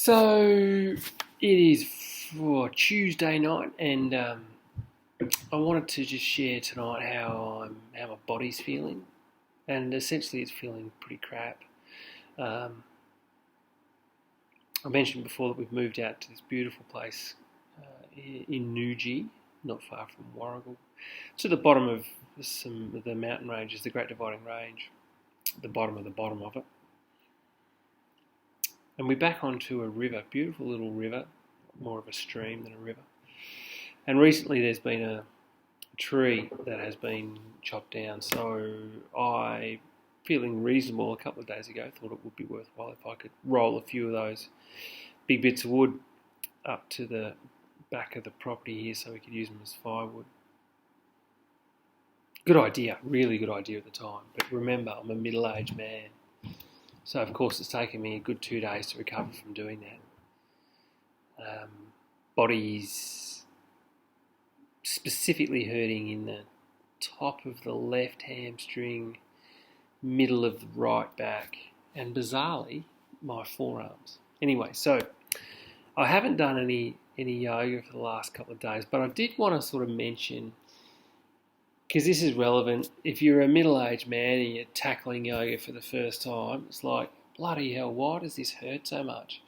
So it is for Tuesday night, and I wanted to just share tonight how my body's feeling, and essentially it's feeling pretty crap. Um, I mentioned before that we've moved out to this beautiful place in Nuji, not far from Warragul, to the bottom of some of the mountain ranges, the Great Dividing Range, the bottom of it. And we're back onto a river, beautiful little river, more of a stream than a river. And recently there's been a tree that has been chopped down, so I, feeling reasonable a couple of days ago, thought it would be worthwhile if I could roll a few of those big bits of wood up to the back of the property here so we could use them as firewood. Good idea, really good idea at the time, but remember, I'm a middle-aged man. So, of course, it's taken me a good 2 days to recover from doing that. Body's specifically hurting in the top of the left hamstring, middle of the right back, and bizarrely, my forearms. Anyway, so I haven't done any yoga for the last couple of days, but I did want to sort of mention, because this is relevant, if you're a middle-aged man and you're tackling yoga for the first time, it's like, bloody hell, why does this hurt so much?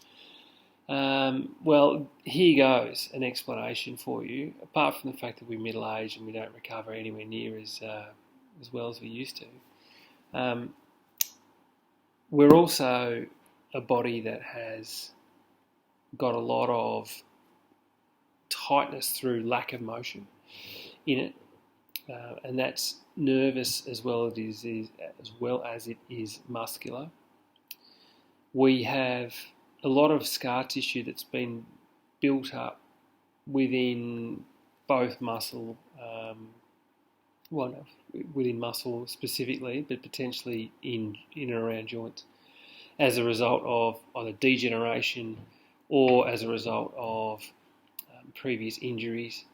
Well, here goes an explanation for you. Apart from the fact that we're middle-aged and we don't recover anywhere near as well as we used to, we're also a body that has got a lot of tightness through lack of motion in it. And that's nervous as well as it is muscular. We have a lot of scar tissue that's been built up within both muscle, within muscle specifically, but potentially in and around joints, as a result of either degeneration or as a result of previous injuries.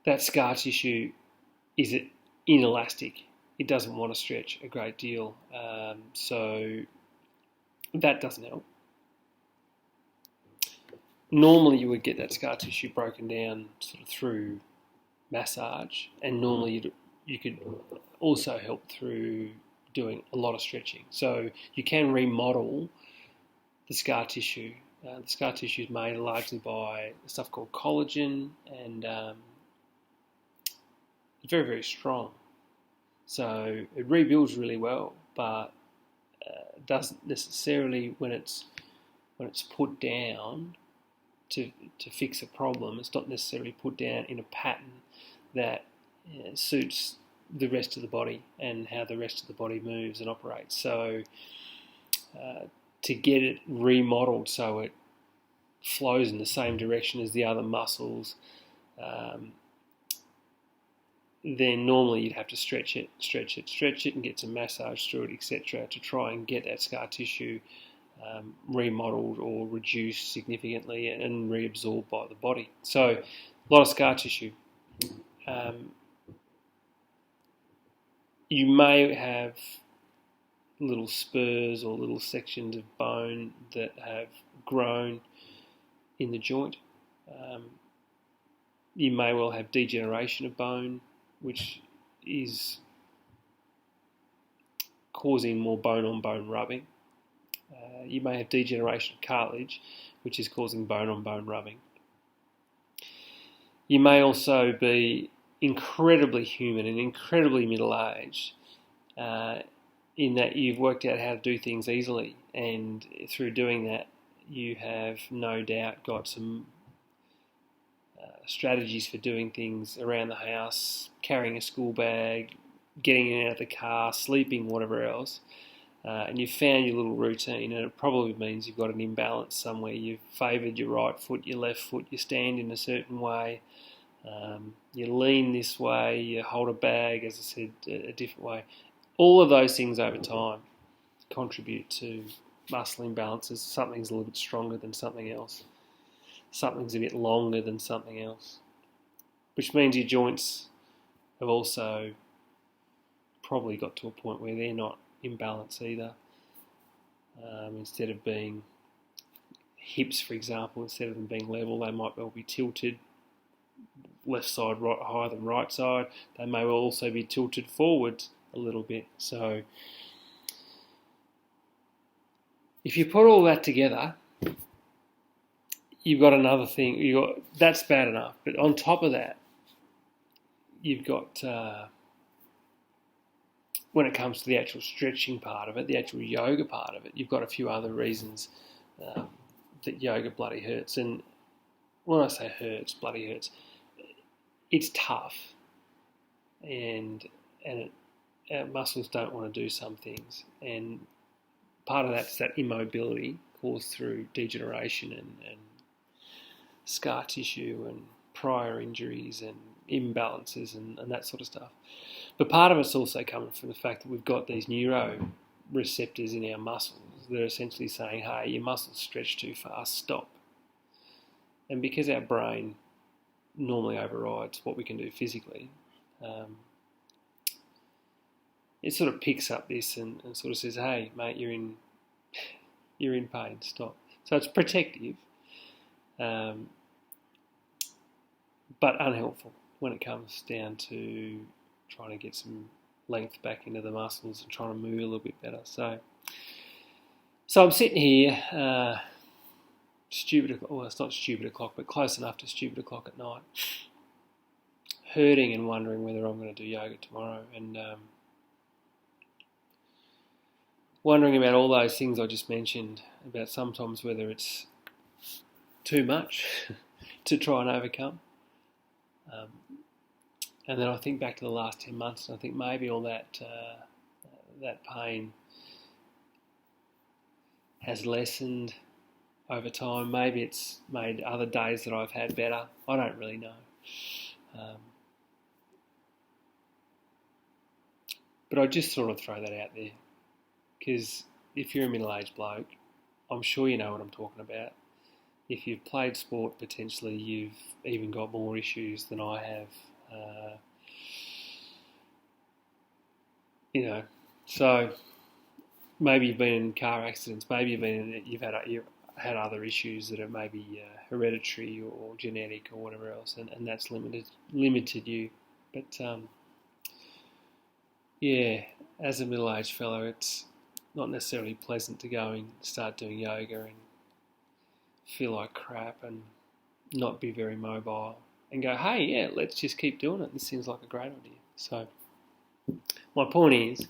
That scar tissue is inelastic. It doesn't want to stretch a great deal, so that doesn't help. Normally you would get that scar tissue broken down sort of through massage, and normally you could also help through doing a lot of stretching. So you can remodel the scar tissue. The scar tissue is made largely by stuff called collagen, and it's very, very strong. So it rebuilds really well, but doesn't necessarily, when it's put down to fix a problem, it's not necessarily put down in a pattern that suits the rest of the body and how the rest of the body moves and operates. So to get it remodeled so it flows in the same direction as the other muscles, then normally you'd have to stretch it and get some massage through it, etc., to try and get that scar tissue remodeled or reduced significantly and reabsorbed by the body. So a lot of scar tissue. You may have little spurs or little sections of bone that have grown in the joint. You may well have degeneration of bone, which is causing more bone-on-bone rubbing. You may have degeneration of cartilage, which is causing bone-on-bone rubbing. You may also be incredibly human and incredibly middle-aged in that you've worked out how to do things easily, and through doing that you have no doubt got some strategies for doing things around the house, carrying a school bag, getting in and out of the car, sleeping, whatever else, and you've found your little routine, and it probably means you've got an imbalance somewhere. You've favoured your right foot, your left foot, you stand in a certain way, you lean this way, you hold a bag, as I said, a different way. All of those things over time contribute to muscle imbalances. Something's a little bit stronger than something else. Something's a bit longer than something else, which means your joints have also probably got to a point where they're not in balance either. Instead of being hips, for example, instead of them being level, they might well be tilted left side higher than right side. They may well also be tilted forward a little bit. So if you put all that together, you've got another thing. That's bad enough, but on top of that, you've got when it comes to the actual stretching part of it, the actual yoga part of it, you've got a few other reasons that yoga bloody hurts. And when I say hurts, bloody hurts, it's tough, and our muscles don't want to do some things, and part of that's that immobility caused through degeneration and scar tissue and prior injuries and imbalances and that sort of stuff. But part of it's also coming from the fact that we've got these neuroreceptors in our muscles that are essentially saying, hey, your muscles stretch too fast, stop. And because our brain normally overrides what we can do physically, it sort of picks up this and sort of says, hey, mate, you're in pain, stop. So it's protective, but unhelpful when it comes down to trying to get some length back into the muscles and trying to move a little bit better. So I'm sitting here, it's not stupid o'clock, but close enough to stupid o'clock at night, hurting and wondering whether I'm going to do yoga tomorrow, and wondering about all those things I just mentioned, about sometimes whether it's too much to try and overcome. And then I think back to the last 10 months, and I think maybe all that pain has lessened over time. Maybe it's made other days that I've had better. I don't really know. But I just sort of throw that out there, because if you're a middle-aged bloke, I'm sure you know what I'm talking about. If you've played sport, potentially you've even got more issues than I have. So maybe you've been in car accidents, maybe you've had other issues that are maybe hereditary or genetic or whatever else, and that's limited you. But as a middle-aged fellow, it's not necessarily pleasant to go and start doing yoga and feel like crap and not be very mobile and go, hey, yeah, let's just keep doing it. This seems like a great idea. So my point is,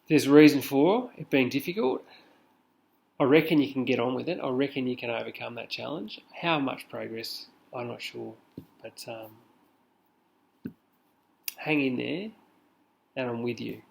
there's a reason for it being difficult. I reckon you can get on with it. I reckon you can overcome that challenge. How much progress, I'm not sure. But hang in there, and I'm with you.